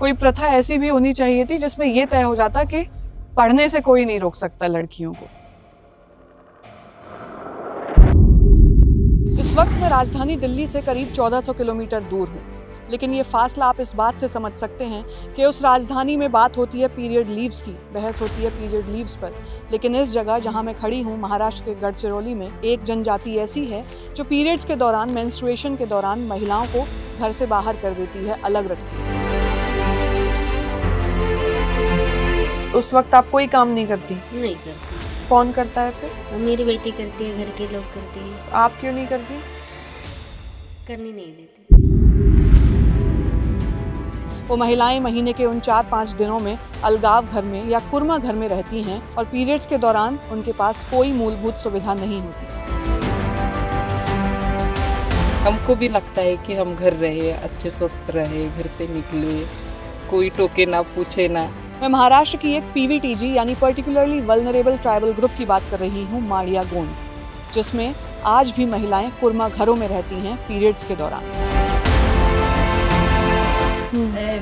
कोई प्रथा ऐसी भी होनी चाहिए थी जिसमें ये तय हो जाता कि पढ़ने से कोई नहीं रोक सकता लड़कियों को। इस वक्त मैं राजधानी दिल्ली से करीब 1400 किलोमीटर दूर हूँ, लेकिन ये फासला आप इस बात से समझ सकते हैं कि उस राजधानी में बात होती है पीरियड लीव्स की, बहस होती है पीरियड लीव्स पर। लेकिन इस जगह जहाँ मैं खड़ी हूँ, महाराष्ट्र के गढ़चिरौली में, एक जनजाति ऐसी है जो पीरियड्स के दौरान, मेंस्ट्रुएशन के दौरान महिलाओं को घर से बाहर कर देती है, अलग रखती है। उस वक्त आप कोई काम नहीं करती? नहीं करती। कौन करता है फिर? मेरी बेटी करती है, घर के लोग करते हैं। आप क्यों नहीं करती? करने नहीं देते। वो महिलाएं महीने के उन 4-5 दिनों में अलगाव घर में या कुर्मा घर में रहती हैं और पीरियड्स के दौरान उनके पास कोई मूलभूत सुविधा नहीं होती। हमको भी लगता है कि हम घर रहे, अच्छे स्वस्थ रहे, घर से निकले, कोई टोके ना, पूछे ना। मैं महाराष्ट्र की एक पीवीटीजी यानी पर्टिकुलरली वल्नरेबल ट्राइबल ग्रुप की बात कर रही हूँ, माड़िया गोंड, जिसमें आज भी महिलाएं कुर्मा घरों में रहती हैं पीरियड्स के दौरान।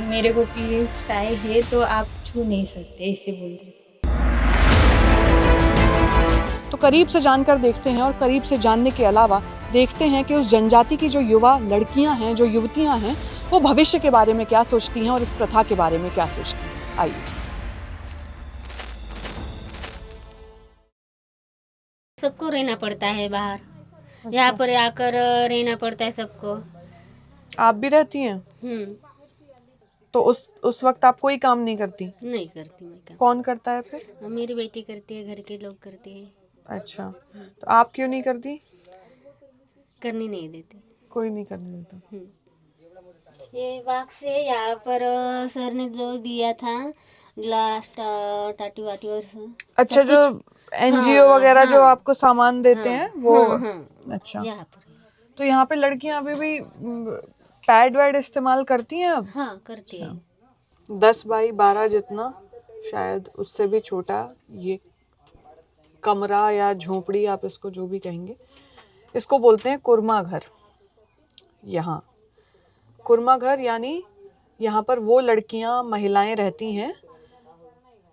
मेरे को पीरियड्स आए हैं तो आप छू नहीं सकते, ऐसे बोलते। तो करीब से जानकर देखते हैं, और करीब से जानने के अलावा देखते हैं कि उस जनजाति की जो युवा लड़कियां हैं, जो युवतियां हैं, वो भविष्य के बारे में क्या सोचती हैं और इस प्रथा के बारे में क्या सोचती हैं। आइए। सबको रहना पड़ता है बाहर। यहाँ पर आकर रहना पड़ता है सबको। आप भी रहती हैं? तो उस वक्त आप कोई काम नहीं करती? नहीं करती मैं काम। कौन करता है फिर? मेरी बेटी करती है, घर के लोग करते हैं। अच्छा, तो आप क्यों नहीं करती? करने नहीं देते। कोई नहीं करने देता। ये वाक्स से यहाँ पर सर ने जो दिया था ग्लास टाटी वाटी और अच्छा, जो एनजीओ वगैरह जो आपको सामान देते हैं वो? अच्छा, यहाँ पर। तो यहाँ पे लड़कियां अभी भी पैड वैड इस्तेमाल करती हैं अब? हाँ, करती है। 10 बाई 12 जितना, शायद उससे भी छोटा, ये कमरा या झोपड़ी, आप इसको जो भी कहेंगे, इसको बोलते हैं कुर्मा घर। यहाँ कुर्मा घर यानी यहाँ पर वो लड़कियाँ, महिलाएं रहती हैं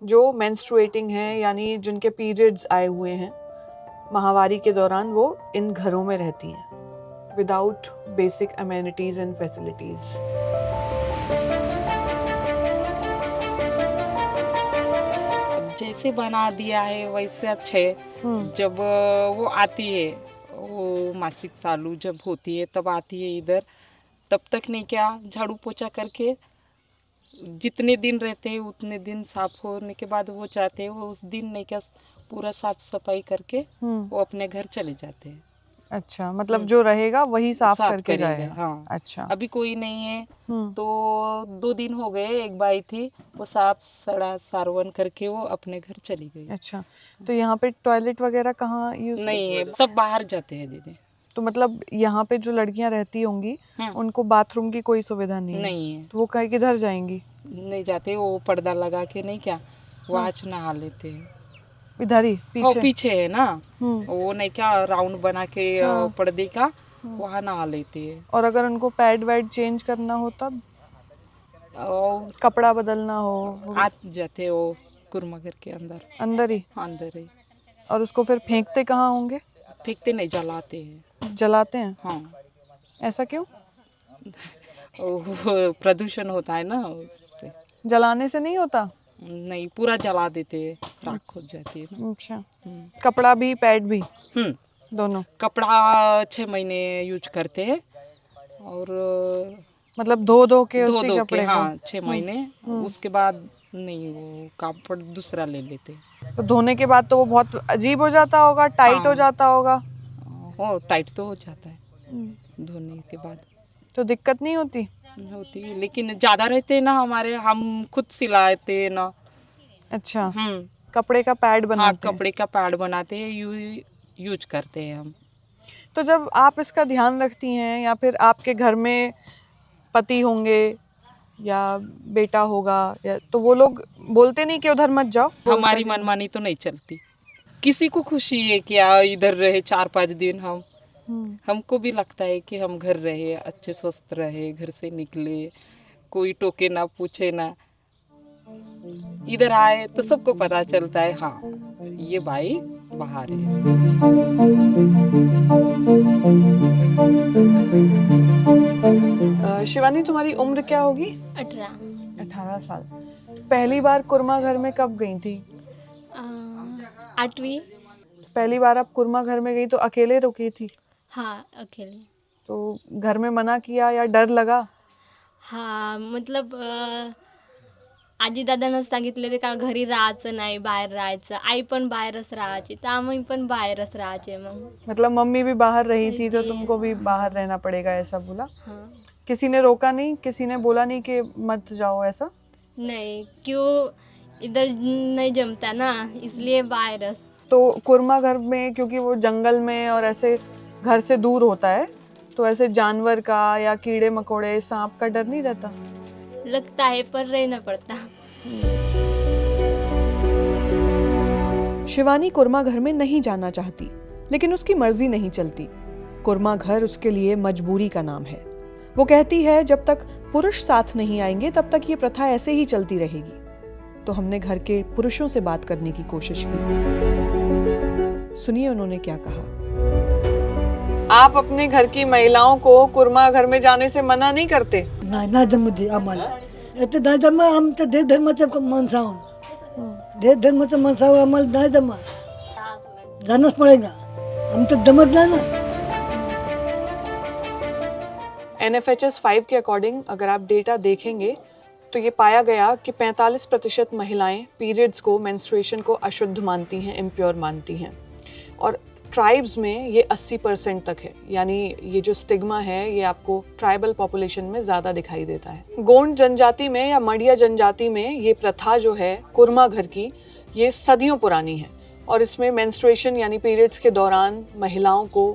जो मेंस्ट्रुएटिंग हैं, यानी जिनके पीरियड्स आए हुए हैं माहवारी के दौरान, वो इन घरों में रहती हैं without basic amenities and facilities. जैसे बना दिया है वैसे अच्छे। जब वो आती है, वो मासिक चालू जब होती है तब आती है इधर, तब तक नहीं क्या झाड़ू पोछा करके जितने दिन रहते हैं उतने दिन साफ होने के बाद वो चाहते हैं, वो उस दिन नहीं क्या पूरा साफ सफाई करके वो अपने घर चले जाते हैं। अच्छा, मतलब जो रहेगा वही साफ करके करेगा, जाएगा। हाँ। अच्छा, अभी कोई नहीं है तो 2 दिन हो गए, एक बाई थी, वो साफ सड़ा सारवन करके वो अपने घर चली गई। अच्छा, तो यहाँ पे टॉयलेट वगैरह कहाँ यूज? नहीं है, सब बाहर जाते हैं दीदी। तो मतलब यहाँ पे जो लड़कियां रहती होंगी उनको बाथरूम की कोई सुविधा नहीं है? तो वो कहीं किधर जाएंगी? नहीं जाते, वो पर्दा लगा के नहीं क्या वहाँ नहा लेते हैं। इधर ही पीछे? पीछे है ना, वो नहीं क्या राउंड बना के पर्दे का, वहाँ नहा लेते हैं। और अगर उनको पैड वैड चेंज करना हो तब? और कपड़ा बदलना हो? आ जाते हैं वो कुर्मा घर के अंदर। अंदर ही? अंदर ही। और उसको फिर फेंकते कहाँ होंगे? फेंकते नहीं, जलाते हैं। जलाते हैं? हाँ। ऐसा क्यों? वो प्रदूषण होता है ना उससे। जलाने से नहीं होता? नहीं, पूरा जला देते हैं, राख हो जाती है ना। अच्छा, कपड़ा भी पैड भी दोनों? कपड़ा 6 महीने यूज करते हैं, और मतलब धो के उसी कपड़े को? हाँ 6 महीने, उसके बाद नहीं, वो कापड़ दूसरा ले लेते हैं। तो धोने के बाद तो वो बहुत अजीब हो जाता होगा, टाइट हो जाता होगा? हो, टाइट तो हो जाता है धोने के बाद। तो दिक्कत नहीं होती? होती है, लेकिन ज़्यादा रहते हैं ना हमारे, हम खुद सिलाते हैं ना। अच्छा, कपड़े का पैड बनाते हैं? कपड़े का पैड बनाते हैं, यूज करते हैं हम। तो जब आप इसका ध्यान रखती हैं, या फिर आपके घर में पति होंगे या बेटा होगा, या तो वो लोग बोलते नहीं कि उधर मत जाओ? हमारी मनमानी तो नहीं चलती। किसी को खुशी है क्या इधर रहे 4-5 दिन हम। हमको भी लगता है कि हम घर रहे, अच्छे स्वस्थ रहे, घर से निकले, कोई टोके ना पूछे ना। इधर आए तो सबको पता चलता है हाँ ये भाई बाहर है। शिवानी, तुम्हारी उम्र क्या होगी? 18। 18 साल। पहली बार कुरमा घर में कब गई थी? 8वीं। पहली बार आप कुरमा घर में गई तो अकेले रुकी थी? हाँ, अकेले। तो घर में मना किया या डर लगा? हा मतलब आजी दादानं सांगितले होते का घरी राहायचं नाही, बाहेर राहायचं. आई पण बाहेरच राहायची, तर आम्ही पण बाहेरच राहायचे मग. मतलब मम्मी भी बाहर रही थी तो थी, तुमको भी बाहर रहना पड़ेगा, ऐसा बोला? हाँ। किसी ने रोका नहीं? किसी ने बोला नहीं कि मत जाओ ऐसा? नहीं, क्यों इधर नहीं जमता ना, इसलिए बाहरच. तो कुरमा घर में क्योंकि वो जंगल में और ऐसे घर से दूर होता है, तो ऐसे जानवर का या कीड़े मकोड़े सांप का डर नहीं रहता? लगता है पर रहना पड़ता. शिवानी कुरमा घर में नहीं जाना चाहती, लेकिन उसकी मर्जी नहीं चलती। कुरमा घर उसके लिए मजबूरी का नाम है। वो कहती है जब तक पुरुष साथ नहीं आएंगे तब तक ये प्रथा ऐसे ही चलती रहेगी। तो हमने घर के पुरुषों से बात करने की कोशिश की। सुनिए उन्होंने क्या कहा। आप अपने घर की महिलाओं को कुरमा घर में जाने से मना नहीं करते? नाही जमू दे आम्हाला. ते नाही जमा, आमचं देव धर्माचं माणसं आहोत. देव धर्माचं माणसं आहोत, आम्हाला नाही जमा. जाणंच पडेगा, आमचं जमत नाही ना. NFHS 5 के अकॉर्डिंग अगर आप डेटा देखेंगे तो ये पाया गया कि 45% महिलाएं पीरियड्स को, मेंस्ट्रुएशन को अशुद्ध मानती हैं, इम्प्योर मानती हैं। और ट्राइब्स में ये 80% तक है, यानी ये जो स्टिग्मा है ये आपको ट्राइबल पॉपुलेशन में ज़्यादा दिखाई देता है। गोंड जनजाति में या मडिया जनजाति में ये प्रथा जो है कुरमा घर की, ये सदियों पुरानी है और इसमें मेंस्ट्रुएशन यानी पीरियड्स के दौरान महिलाओं को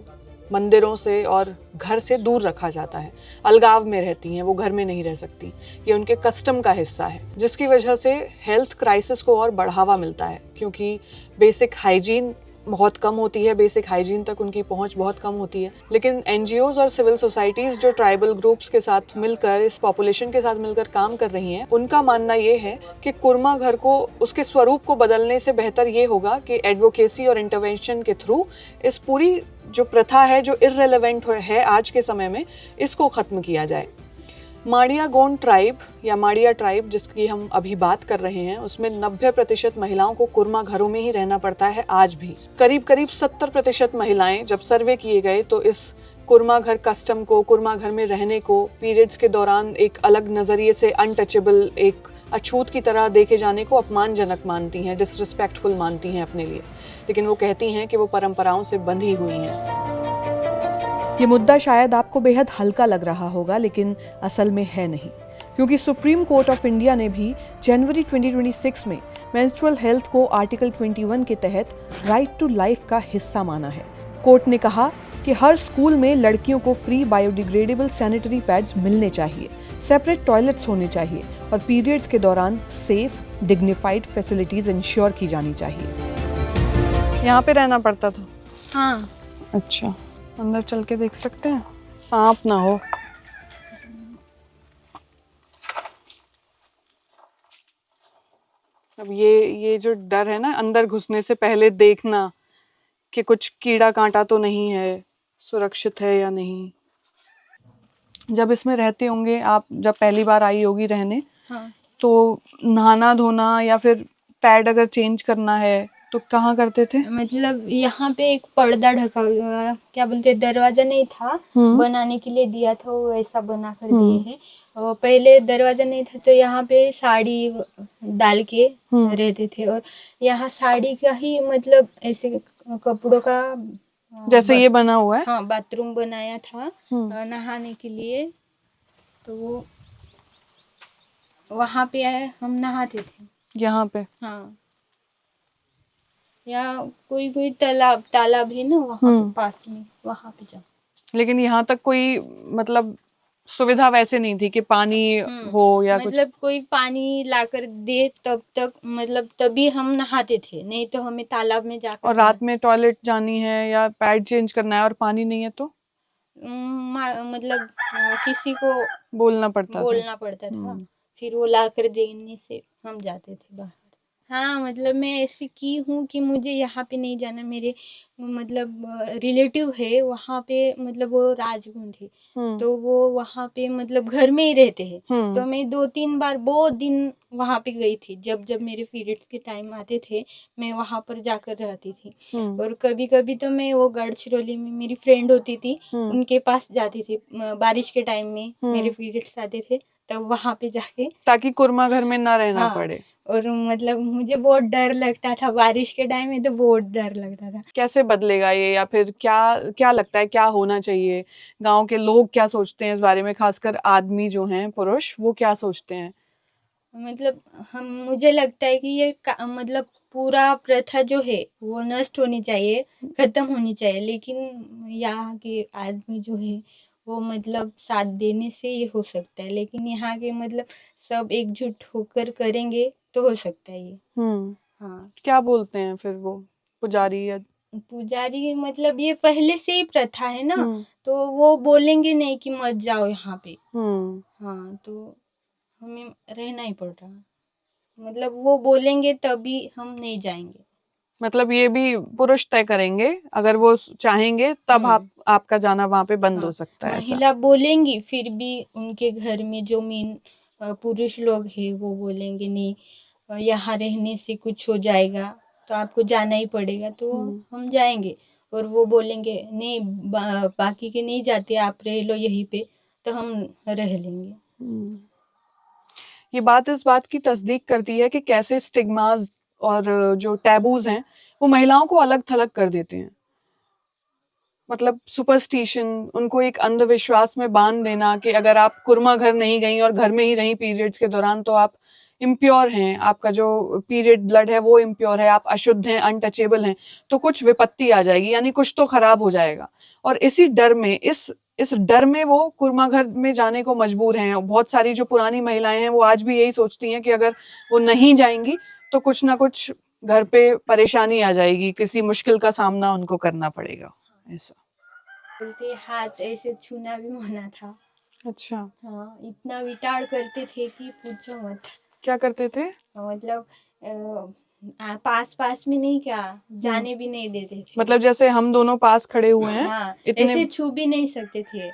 मंदिरों से और घर से दूर रखा जाता है, अलगाव में रहती हैं, वो घर में नहीं रह सकती। ये उनके कस्टम का हिस्सा है, जिसकी वजह से हेल्थ क्राइसिस को और बढ़ावा मिलता है, क्योंकि बेसिक हाइजीन बहुत कम होती है, बेसिक हाइजीन तक उनकी पहुंच बहुत कम होती है। लेकिन NGOs और सिविल सोसाइटीज़ जो ट्राइबल ग्रुप्स के साथ मिलकर, इस पॉपुलेशन के साथ मिलकर काम कर रही हैं, उनका मानना ये है कि कुरमा घर को, उसके स्वरूप को बदलने से बेहतर ये होगा कि एडवोकेसी और इंटरवेंशन के थ्रू इस पूरी जो प्रथा है, जो इररिलेवेंट है आज के समय में, इसको ख़त्म किया जाए। माड़िया गोंड ट्राइब या माड़िया ट्राइब जिसकी हम अभी बात कर रहे हैं, उसमें 90% महिलाओं को कुरमा घरों में ही रहना पड़ता है आज भी। करीब करीब 70% महिलाएं जब सर्वे किए गए तो इस कुरमा घर कस्टम को, कुरमा घर में रहने को पीरियड्स के दौरान एक अलग नज़रिए से अनटचेबल, एक अछूत की तरह देखे जाने को अपमानजनक मानती हैं, डिसरिस्पेक्टफुल मानती हैं अपने लिए। लेकिन वो कहती हैं कि वो परंपराओं से बंधी हुई हैं। ये मुद्दा शायद आपको बेहद हल्का लग रहा होगा, लेकिन असल में है नहीं, क्योंकि सुप्रीम कोर्ट ऑफ इंडिया ने भी जनवरी 2026 में मेंस्ट्रुअल हेल्थ को आर्टिकल 21 के तहत राइट टू लाइफ का हिस्सा माना है। कोर्ट ने कहा कि हर स्कूल में लड़कियों को फ्री बायोडिग्रेडेबल सैनिटरी पैड्स मिलने चाहिए, सेपरेट टॉयलेट्स होने चाहिए और पीरियड्स के दौरान सेफ, डिग्निफाइड फैसिलिटीज इंश्योर की जानी चाहिए। यहाँ पे रहना पड़ता था? हाँ। अच्छा, अंदर चल के देख सकते हैं, सांप ना हो। अब ये जो डर है ना, अंदर घुसने से पहले देखना कि कुछ कीड़ा कांटा तो नहीं है, सुरक्षित है या नहीं। जब इसमें रहते होंगे आप, जब पहली बार आई होगी रहने, हाँ। तो नहाना धोना या फिर पैड अगर चेंज करना है तो कहाँ करते थे? मतलब यहाँ पे एक पर्दा ढका हुआ, क्या बोलते हैं, दरवाजा नहीं था, बनाने के लिए दिया था, वो ऐसा बना कर दिए हैं। और पहले दरवाजा नहीं था तो यहाँ पे साड़ी डाल के रहते थे, और यहाँ साड़ी का ही मतलब ऐसे कपड़ों का जैसे ये बना हुआ है। हाँ, बाथरूम बनाया था नहाने के लिए, तो वो वहाँ पे हम नहाते थे। यहाँ पे? हाँ, या कोई तालाब है ना वहाँ पे पास में, वहाँ पे जाओ। लेकिन यहाँ तक कोई मतलब सुविधा वैसे नहीं थी कि पानी हो या कुछ? मतलब कोई पानी लाकर दे तब तक, मतलब तभी हम नहाते थे, नहीं तो हमें तालाब में जाकर। और रात में टॉयलेट जानी है या पैड चेंज करना है और पानी नहीं है तो? मतलब किसी को बोलना पड़ता था। बोलना पड़ता था, फिर वो ला कर देने से हम जाते थे बाहर। हाँ, मतलब मैं ऐसी की हूँ कि मुझे यहाँ पे नहीं जाना, मेरे मतलब रिलेटिव है वहाँ पे, मतलब वो राजकुंड है, तो वो वहाँ पे मतलब घर में ही रहते हैं, तो मैं 2-3 बार बहुत दिन वहाँ पे गई थी। जब जब मेरे पीरियड्स के टाइम आते थे मैं वहाँ पर जाकर रहती थी। और कभी कभी तो मैं वो गढ़चिरौली में मेरी फ्रेंड होती थी, उनके पास जाती थी बारिश के टाइम में, मेरे पीरियड्स आते थे तब वहाँ पे जाके। ताकि कुर्मा घर में ना रहना हाँ, पड़े। और मतलब मुझे बहुत डर लगता था बारिश के टाइम में, तो बहुत डर लगता था। कैसे बदलेगा ये, या फिर क्या क्या लगता है क्या होना चाहिए? गांव के लोग क्या सोचते हैं इस बारे में, खासकर आदमी जो हैं, पुरुष, वो क्या सोचते हैं? मतलब मुझे लगता है कि ये मतलब पूरा प्रथा जो है वो नष्ट होनी चाहिए, खत्म होनी चाहिए, लेकिन यहाँ के आदमी जो है वो मतलब साथ देने से ये हो सकता है, लेकिन यहाँ के मतलब सब एकजुट होकर करेंगे तो हो सकता है ये। हाँ, क्या बोलते हैं फिर वो पुजारी या पुजारी, मतलब ये पहले से ही प्रथा है ना, तो वो बोलेंगे नहीं कि मत जाओ यहाँ पे। हाँ, तो हमें रहना ही पड़ रहा, मतलब वो बोलेंगे तभी हम नहीं जाएंगे। मतलब ये भी पुरुष तय करेंगे, अगर वो चाहेंगे तब आपका जाना वहां पे बंद हो सकता है, ऐसा? महिला बोलेंगी, फिर भी उनके घर में जो मेन पुरुष लोग हैं वो बोलेंगे नहीं, यहाँ रहने से कुछ हो जाएगा तो आपको जाना ही पड़ेगा, तो हम जाएंगे। और वो बोलेंगे नहीं, बाकी के नहीं जाते, आप रह लो यहीं पे, तो हम रह लेंगे। ये बात इस बात की तस्दीक करती है कि कैसे स्टिग्मास और जो टैबूज हैं वो महिलाओं को अलग थलग कर देते हैं। मतलब सुपरस्टिशन, उनको एक अंधविश्वास में बांध देना कि अगर आप कुर्मा घर नहीं गई और घर में ही रही पीरियड्स के दौरान तो आप इम्प्योर हैं, आपका जो पीरियड ब्लड है वो इम्प्योर है, आप अशुद्ध हैं, अनटचेबल हैं, तो कुछ विपत्ति आ जाएगी, यानी कुछ तो खराब हो जाएगा। और इसी डर में, इस डर में वो कुर्मा घर में जाने को मजबूर हैं। और बहुत सारी जो पुरानी महिलाएं हैं वो आज भी यही सोचती हैं कि अगर वो नहीं जाएंगी तो कुछ ना कुछ घर पे परेशानी आ जाएगी, किसी मुश्किल का सामना उनको करना पड़ेगा, ऐसा। बोलते हाथ ऐसे छूना भी मना था। अच्छा, हाँ, इतना विटाड़ करते थे कि पूछो मत। क्या करते थे? मतलब पास पास में नहीं, क्या जाने भी नहीं देते थे। मतलब जैसे हम दोनों पास खड़े हुए हैं, हाँ, इतने ऐसे छू भी नहीं सकते थे।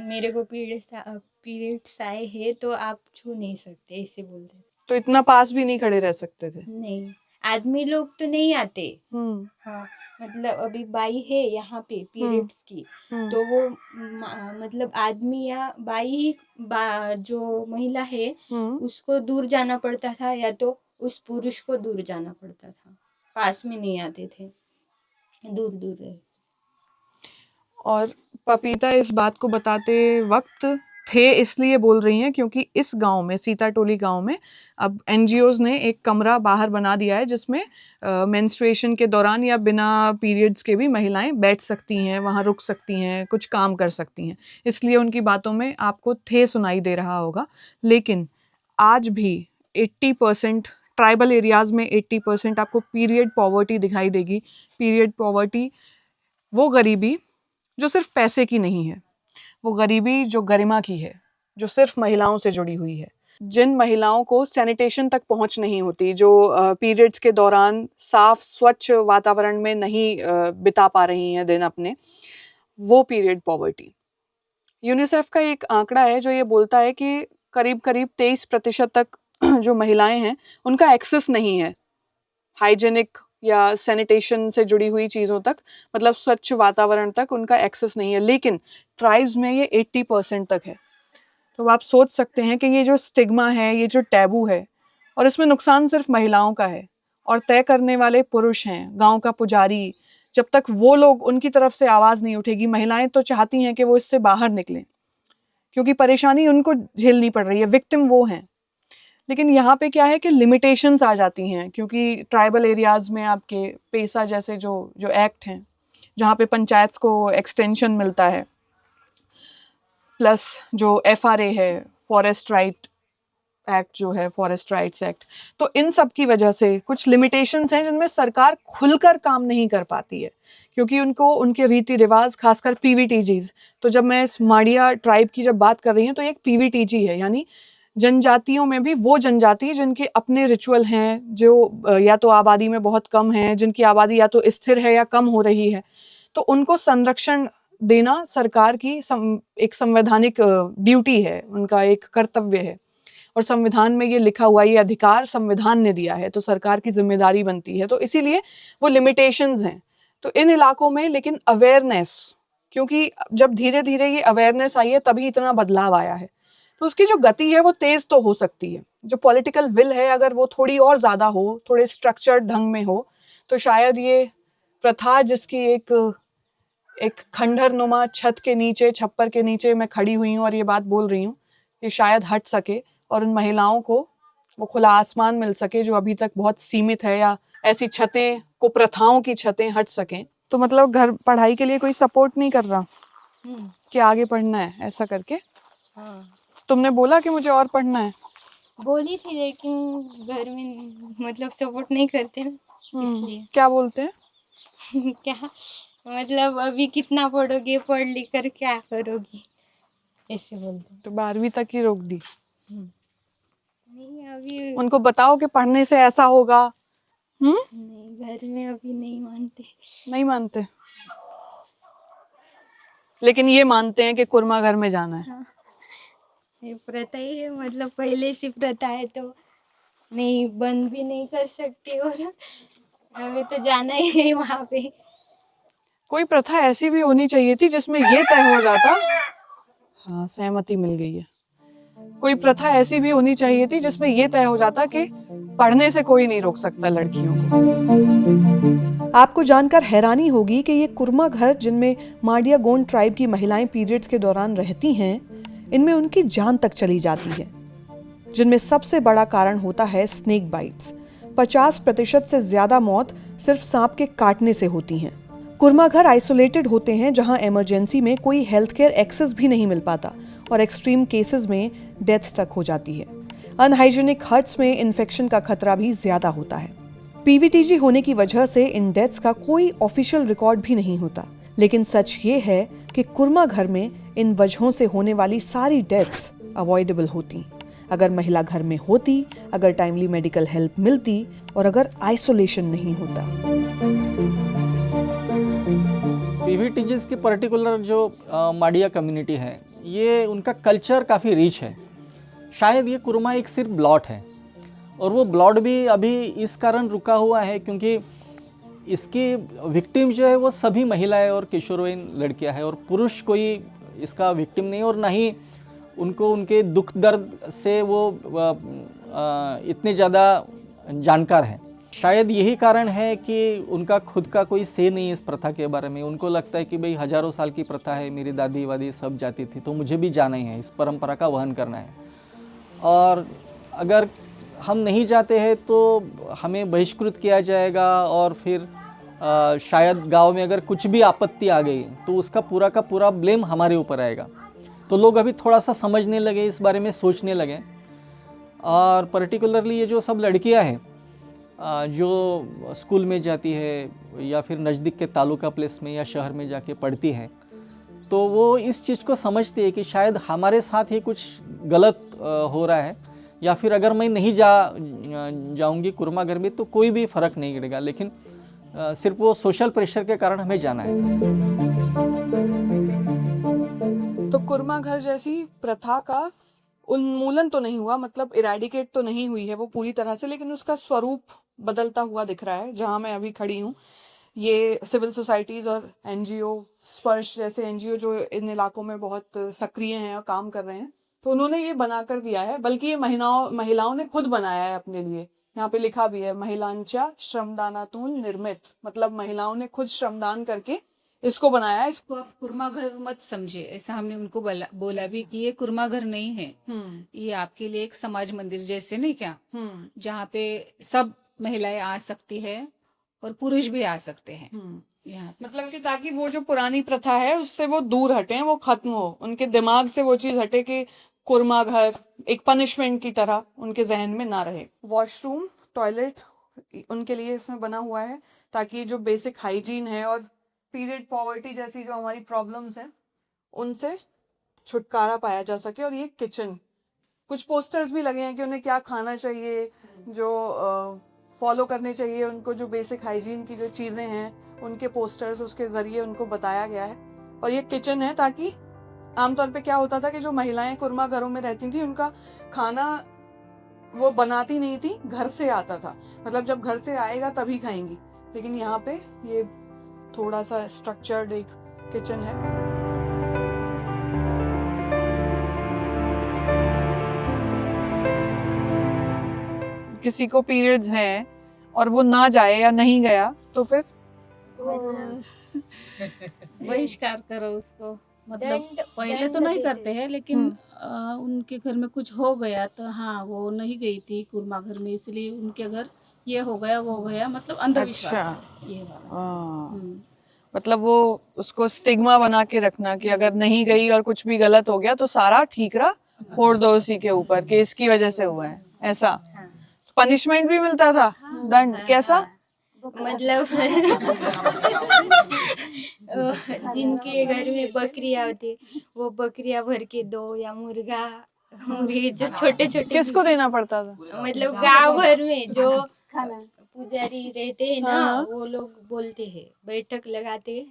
मेरे को पीरियड्स आए हैं तो आप छू नहीं सकते, ऐसे बोलते थे। तो इतना पास भी नहीं खड़े रह सकते थे? नहीं, आदमी लोग तो नहीं आते। हाँ, मतलब अभी बाई है यहाँ पे पीरियड्स की, तो वो मतलब आदमी या बाई ही जो महिला है उसको दूर जाना पड़ता था, या तो उस पुरुष को दूर जाना पड़ता था, पास में नहीं आते थे, दूर दूर रहे। और पपीता इस बात को बताते वक्त थे इसलिए बोल रही हैं क्योंकि इस गांव में, सीताटोली गांव में, अब एनजीओज ने एक कमरा बाहर बना दिया है जिसमें मेंस्ट्रुएशन के दौरान या बिना पीरियड्स के भी महिलाएं बैठ सकती हैं, वहां रुक सकती हैं, कुछ काम कर सकती हैं। इसलिए उनकी बातों में आपको थे सुनाई दे रहा होगा। लेकिन आज भी 80%, ट्राइबल एरियाज में 80% आपको पीरियड पॉवर्टी दिखाई देगी। पीरियड पॉवर्टी वो गरीबी जो सिर्फ पैसे की नहीं है, वो गरीबी जो गरिमा की है, जो सिर्फ महिलाओं से जुड़ी हुई है। जिन महिलाओं को सैनिटेशन तक पहुंच नहीं होती, जो पीरियड्स के दौरान साफ स्वच्छ वातावरण में नहीं बिता पा रही हैं दिन अपने, वो पीरियड पॉवर्टी। यूनिसेफ का एक आंकड़ा है जो ये बोलता है कि करीब करीब 23% तक जो महिलाएं हैं उनका एक्सेस नहीं है हाइजेनिक या सैनिटेशन से जुड़ी हुई चीज़ों तक, मतलब स्वच्छ वातावरण तक उनका एक्सेस नहीं है। लेकिन ट्राइब्स में ये 80% तक है। तो आप सोच सकते हैं कि ये जो स्टिग्मा है, ये जो टैबू है, और इसमें नुकसान सिर्फ महिलाओं का है और तय करने वाले पुरुष हैं, गांव का पुजारी। जब तक वो लोग, उनकी तरफ से आवाज़ नहीं उठेगी, महिलाएं तो चाहती हैं कि वो इससे बाहर निकलें क्योंकि परेशानी उनको झेलनी पड़ रही है, विक्टिम वो हैं। लेकिन यहाँ पे क्या है कि लिमिटेशंस आ जाती हैं क्योंकि ट्राइबल एरियाज़ में आपके पेसा जैसे जो एक्ट हैं, जहाँ पे पंचायत्स को एक्सटेंशन मिलता है, प्लस जो FRA है, फॉरेस्ट राइट एक्ट जो है, फॉरेस्ट राइट्स एक्ट, तो इन सब की वजह से कुछ लिमिटेशंस हैं जिनमें सरकार खुलकर काम नहीं कर पाती है, क्योंकि उनको उनके रीति रिवाज, खासकर पीवीटीजीज, तो जब मैं इस माड़िया ट्राइब की जब बात कर रही हूँ तो एक पीवीटीजी है, यानी जनजातियों में भी वो जनजाति जिनके अपने रिचुअल हैं, जो या तो आबादी में बहुत कम है, जिनकी आबादी या तो स्थिर है या कम हो रही है, तो उनको संरक्षण देना सरकार की एक संवैधानिक ड्यूटी है, उनका एक कर्तव्य है, और संविधान में ये लिखा हुआ, ये अधिकार संविधान ने दिया है, तो सरकार की जिम्मेदारी बनती है, तो इसीलिए वो लिमिटेशंस हैं। तो इन इलाकों में लेकिन अवेयरनेस, क्योंकि जब धीरे धीरे ये अवेयरनेस आई है तभी इतना बदलाव आया है, तो उसकी जो गति है वो तेज तो हो सकती है, जो पॉलिटिकल विल है अगर वो थोड़ी और ज़्यादा हो, थोड़े स्ट्रक्चर्ड ढंग में हो, तो शायद ये प्रथा जिसकी एक खंडहर नुमा छत के नीचे, छप्पर के नीचे मैं खड़ी हुई हूँ और ये बात बोल रही हूँ, ये शायद हट सके और उन महिलाओं को वो खुला आसमान मिल सके जो अभी तक बहुत सीमित है, या ऐसी छतें को, प्रथाओं की छतें हट सकें। तो मतलब घर पढ़ाई के लिए कोई सपोर्ट नहीं कर रहा कि आगे पढ़ना है ऐसा करके? हाँ, तुमने बोला कि मुझे और पढ़ना है? बोली थी लेकिन घर में मतलब सपोर्ट नहीं करते ना, इसलिए। क्या बोलते हैं? क्या मतलब अभी कितना पढ़ोगे, पढ़ लिख कर क्या करोगी, ऐसे बोलते हैं। तो 12वीं तक ही रोक दी? नहीं अभी उनको बताओ कि पढ़ने से ऐसा होगा। नहीं, घर में अभी नहीं मानते। नहीं मानते, लेकिन ये मानते हैं कि कुर्मा घर में जाना है। हाँ, ये प्रथा ही है, मतलब पहले से प्रथा है तो नहीं, बंद भी नहीं कर सकते, और हमें तो जाना ही है वहाँ पे। कोई प्रथा ऐसी भी होनी चाहिए थी जिसमें ये तय हो जाता। हाँ, सहमति मिल गई है। कोई प्रथा ऐसी भी होनी चाहिए थी जिसमें ये तय हो जाता कि पढ़ने से कोई नहीं रोक सकता लड़कियों को। आपको जानकर हैरानी होगी कि ये कुर्मा घर जिनमें माडिया गोंड ट्राइब की महिलाएं पीरियड्स के दौरान रहती हैं, इनमें उनकी जान तक चली जाती है, जिनमें सबसे बड़ा कारण होता है स्नेक बाइट्स। 50% से ज्यादा मौत सिर्फ सांप के काटने से होती हैं। कुर्मा घर आइसोलेटेड होते हैं जहां इमरजेंसी में कोई हेल्थ केयर एक्सेस भी नहीं मिल पाता और एक्सट्रीम केसेस में डेथ तक हो जाती है। अनहाइजीनिक हट्स में इन्फेक्शन का खतरा भी ज्यादा होता है। पीवीटीजी होने की वजह से इन डेथ्स का कोई ऑफिशियल रिकॉर्ड भी नहीं होता, लेकिन सच ये है कि कुर्मा घर में इन वजहों से होने वाली सारी डेथ्स अवॉइडेबल होती अगर महिला घर में होती, अगर टाइमली मेडिकल हेल्प मिलती और अगर आइसोलेशन नहीं होता। पीवीटीजीज की पर्टिकुलर जो माडिया कम्युनिटी है, ये उनका कल्चर काफ़ी रिच है। शायद ये कुर्मा एक सिर्फ ब्लॉट है, और वो ब्लॉट भी अभी इस कारण रुका हुआ है क्योंकि इसकी विक्टिम जो है वो सभी महिलाएं और किशोरवयीन लड़कियां हैं, और पुरुष कोई इसका विक्टिम नहीं, और ना ही उनको उनके दुख दर्द से वो इतने ज़्यादा जानकार हैं। शायद यही कारण है कि उनका खुद का कोई से नहीं है इस प्रथा के बारे में। उनको लगता है कि भाई हज़ारों साल की प्रथा है, मेरी दादी वादी सब जाती थी, तो मुझे भी जाना ही है, इस परंपरा का वहन करना है, और अगर हम नहीं जाते हैं तो हमें बहिष्कृत किया जाएगा, और फिर शायद गांव में अगर कुछ भी आपत्ति आ गई तो उसका पूरा का पूरा ब्लेम हमारे ऊपर आएगा। तो लोग अभी थोड़ा सा समझने लगे, इस बारे में सोचने लगे, और पर्टिकुलरली ये जो सब लड़कियां हैं जो स्कूल में जाती है या फिर नज़दीक के तालुका प्लेस में या शहर में जाके पढ़ती हैं, तो वो इस चीज़ को समझती है कि शायद हमारे साथ ही कुछ गलत हो रहा है, या फिर अगर मैं नहीं जाऊंगी कुर्मा घर में तो कोई भी फ़र्क नहीं पड़ेगा, लेकिन सिर्फ वो सोशल प्रेशर के कारण हमें जाना है। तो कुर्मा घर जैसी प्रथा का उन्मूलन तो नहीं हुआ, मतलब इरेडिकेट तो नहीं हुई है वो पूरी तरह से, लेकिन उसका स्वरूप बदलता हुआ दिख रहा है। जहां मैं अभी खड़ी हूँ, ये सिविल सोसाइटीज और एनजीओ, स्पर्श जैसे एनजीओ जो इन इलाकों में बहुत सक्रिय हैं और काम कर रहे हैं, तो उन्होंने ये बना कर दिया है, बल्कि ये महिलाओं ने खुद बनाया है अपने लिए। यहाँ पे लिखा भी है, महिलांच्या श्रमदानातून निर्मित, मतलब महिलाओं ने खुद श्रमदान करके इसको बनाया है। इसको आप कुर्मा घर मत समझे, ऐसा हमने उनको बोला भी कि ये कुर्मा घर नहीं है, ये आपके लिए एक समाज मंदिर जैसे, नहीं क्या, जहाँ पे सब महिलाएं आ सकती है और पुरुष भी आ सकते हैं यहाँ, मतलब कि ताकि वो जो पुरानी प्रथा है उससे वो दूर हटे, वो खत्म हो, उनके दिमाग से वो चीज हटे कि कुरमा घर एक पनिशमेंट की तरह उनके जहन में ना रहे। वॉशरूम, टॉयलेट उनके लिए इसमें बना हुआ है ताकि जो बेसिक हाइजीन है और पीरियड पॉवर्टी जैसी जो हमारी प्रॉब्लम्स हैं उनसे छुटकारा पाया जा सके। और ये किचन, कुछ पोस्टर्स भी लगे हैं कि उन्हें क्या खाना चाहिए, जो फॉलो करने चाहिए उनको, जो बेसिक हाइजीन की जो चीज़ें हैं उनके पोस्टर्स, उसके ज़रिए उनको बताया गया है। और ये किचन है ताकि आमतौर पे क्या होता था कि जो महिलाएं कुरमा घरों में रहती थी उनका खाना वो बनाती नहीं थी, घर से आता था, मतलब जब घर से आएगा तभी खाएंगी। लेकिन यहाँ पे ये थोड़ा सा स्ट्रक्चर्ड एक किचन है। किसी को पीरियड्स हैं और वो ना जाए या नहीं गया तो फिर बहिष्कार करो उसको, मतलब पहले तो नहीं करते हैं, लेकिन उनके घर में कुछ हो गया तो हाँ वो नहीं गई थी कुरमा घर में, इसलिए उनके घर ये हो गया वो हो गया, मतलब अंधविश्वास ये वाला। मतलब वो उसको स्टिग्मा बना के रखना कि अगर नहीं गई और कुछ भी गलत हो गया तो सारा ठीकरा फोड़ दो उसी के ऊपर कि इसकी वजह से हुआ है, ऐसा। पनिशमेंट भी मिलता था, दंड कैसा? मतलब जिनके घर में बकरियां होती वो बकरियां भर के दो, या मुर्गे जो छोटे छोटे, किसको देना पड़ता था? मतलब गांव भर में जो पुजारी रहते हैं ना वो लोग बोलते हैं, बैठक लगाते हैं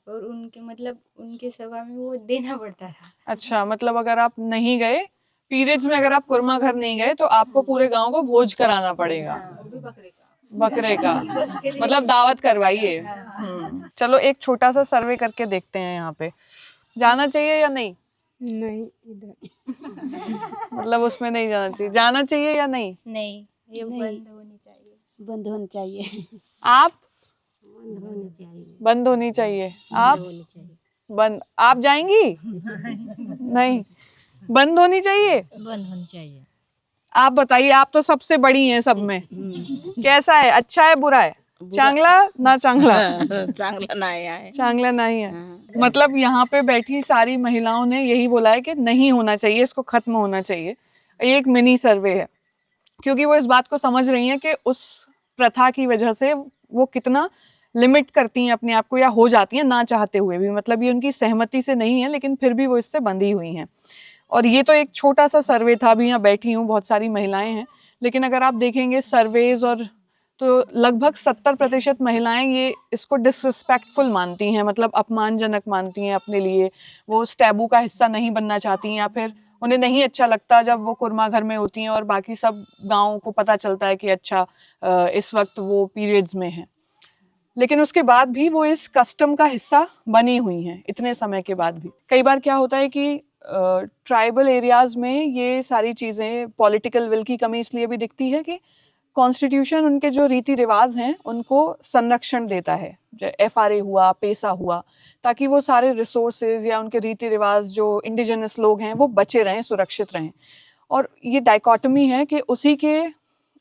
और उनके मतलब उनके सभा में वो देना पड़ता था। अच्छा, मतलब अगर आप नहीं गए पीरियड्स में, अगर आप कुरमा घर नहीं गए तो आपको पूरे गांव को भोज कराना पड़ेगा, बकरे का मतलब दावत करवाइए। चलो एक छोटा सा सर्वे करके देखते हैं यहाँ पे, जाना चाहिए या नहीं? नहीं, इधर मतलब उसमें नहीं जाना चाहिए, जाना चाहिए या नहीं? नहीं, ये बंद होनी चाहिए। बंद होनी चाहिए। आप? बंद होनी चाहिए। बंद होनी चाहिए। आप? होनी चाहिए। बंद। आप जाएंगी? नहीं, बंद होनी चाहिए। बंद होनी चाहिए। आप बताइए, आप तो सबसे बड़ी हैं सब में, कैसा है, अच्छा है बुरा है, चांगला ना चांगला? चांगला नहीं है, चांगला नहीं है। मतलब यहाँ पे बैठी सारी महिलाओं ने यही बोला है कि नहीं होना चाहिए, इसको खत्म होना चाहिए। ये एक मिनी सर्वे है क्योंकि वो इस बात को समझ रही हैं कि उस प्रथा की वजह से वो कितना लिमिट करती हैं अपने आप को, या हो जाती हैं ना चाहते हुए भी। मतलब ये उनकी सहमति से नहीं है लेकिन फिर भी वो इससे बंधी हुई हैं। और ये तो एक छोटा सा सर्वे था, अभी यहाँ बैठी हूँ, बहुत सारी महिलाएं हैं, लेकिन अगर आप देखेंगे सर्वेज और तो लगभग 70% महिलाएं ये इसको डिसरिस्पेक्टफुल मानती हैं, मतलब अपमानजनक मानती हैं अपने लिए। वो उस टैबू का हिस्सा नहीं बनना चाहती, या फिर उन्हें नहीं अच्छा लगता जब वो कुरमा घर में होती हैं और बाकी सब गाँव को पता चलता है कि अच्छा इस वक्त वो पीरियड्स में हैं। लेकिन उसके बाद भी वो इस कस्टम का हिस्सा बनी हुई हैं इतने समय के बाद भी। कई बार क्या होता है कि ट्राइबल एरियाज में ये सारी चीज़ें, पॉलिटिकल विल की कमी इसलिए भी दिखती है कि कॉन्स्टिट्यूशन उनके जो रीति रिवाज हैं उनको संरक्षण देता है, FRA हुआ, पेसा हुआ, ताकि वो सारे रिसोर्सेज या उनके रीति रिवाज जो इंडिजिनस लोग हैं वो बचे रहें, सुरक्षित रहें। और ये डाइकोटमी है कि उसी के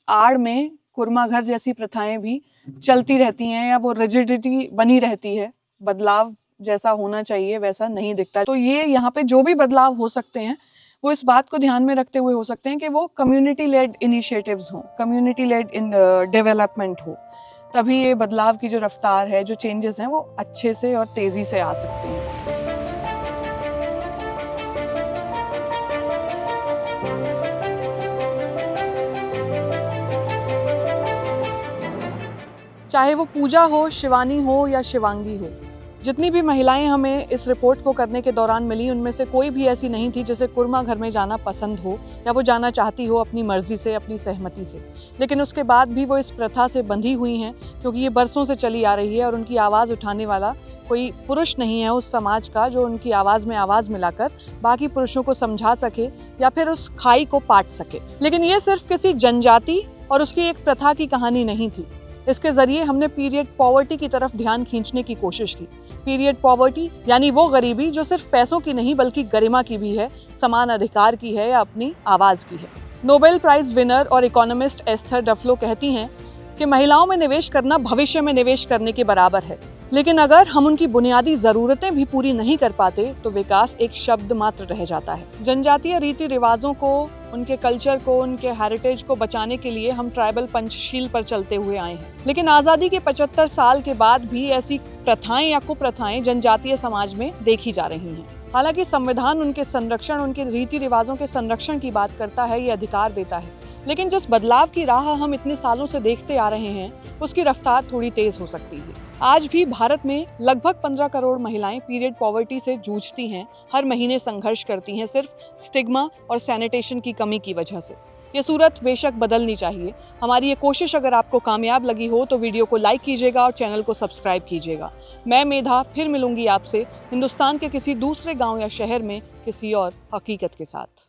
आड़ में कुरमा घर जैसी प्रथाएं भी चलती रहती हैं, या वो रिजिडिटी बनी रहती है, बदलाव जैसा होना चाहिए वैसा नहीं दिखता। तो ये यहाँ पे जो भी बदलाव हो सकते हैं वो इस बात को ध्यान में रखते हुए हो सकते हैं कि वो कम्युनिटी लेड इनिशिएटिव्स हों, कम्युनिटी लेड इन डेवलपमेंट हो, तभी ये बदलाव की जो रफ्तार है, जो चेंजेस हैं वो अच्छे से और तेज़ी से आ सकते हैं। चाहे वो पूजा हो, शिवानी हो या शिवांगी हो, जितनी भी महिलाएं हमें इस रिपोर्ट को करने के दौरान मिली उनमें से कोई भी ऐसी नहीं थी जिसे कुरमा घर में जाना पसंद हो या वो जाना चाहती हो अपनी मर्जी से, अपनी सहमति से। लेकिन उसके बाद भी वो इस प्रथा से बंधी हुई हैं क्योंकि ये बरसों से चली आ रही है और उनकी आवाज़ उठाने वाला कोई पुरुष नहीं है उस समाज का जो उनकी आवाज़ में आवाज़ मिलाकर बाकी पुरुषों को समझा सके या फिर उस खाई को पाट सके। लेकिन ये सिर्फ किसी जनजाति और उसकी एक प्रथा की कहानी नहीं थी। इसके जरिए हमने पीरियड पॉवर्टी की तरफ ध्यान खींचने की कोशिश की। पीरियड पॉवर्टी यानी वो गरीबी जो सिर्फ पैसों की नहीं बल्कि गरिमा की भी है, समान अधिकार की है या अपनी आवाज की है। नोबेल प्राइज विनर और इकोनॉमिस्ट एस्थर डफलो कहती हैं कि महिलाओं में निवेश करना भविष्य में निवेश करने के बराबर है। लेकिन अगर हम उनकी बुनियादी जरूरतें भी पूरी नहीं कर पाते तो विकास एक शब्द मात्र रह जाता है। जनजातीय रीति रिवाजों को, उनके कल्चर को, उनके हेरिटेज को बचाने के लिए हम ट्राइबल पंचशील पर चलते हुए आए हैं, लेकिन आजादी के 75 साल के बाद भी ऐसी प्रथाएं या कुप्रथाएं जनजातीय समाज में देखी जा रही हैं। हालांकि संविधान उनके संरक्षण, उनके रीति रिवाजों के संरक्षण की बात करता है, ये अधिकार देता है, लेकिन जिस बदलाव की राह हम इतने सालों से देखते आ रहे हैं उसकी रफ्तार थोड़ी तेज हो सकती है। आज भी भारत में लगभग 15 करोड़ महिलाएं पीरियड पॉवर्टी से जूझती हैं, हर महीने संघर्ष करती हैं सिर्फ स्टिग्मा और सैनिटेशन की कमी की वजह से। ये सूरत बेशक बदलनी चाहिए। हमारी ये कोशिश अगर आपको कामयाब लगी हो तो वीडियो को लाइक कीजिएगा और चैनल को सब्सक्राइब कीजिएगा। मैं मेधा फिर मिलूंगी आपसे हिंदुस्तान के किसी दूसरे गांव या शहर में किसी और हकीकत के साथ।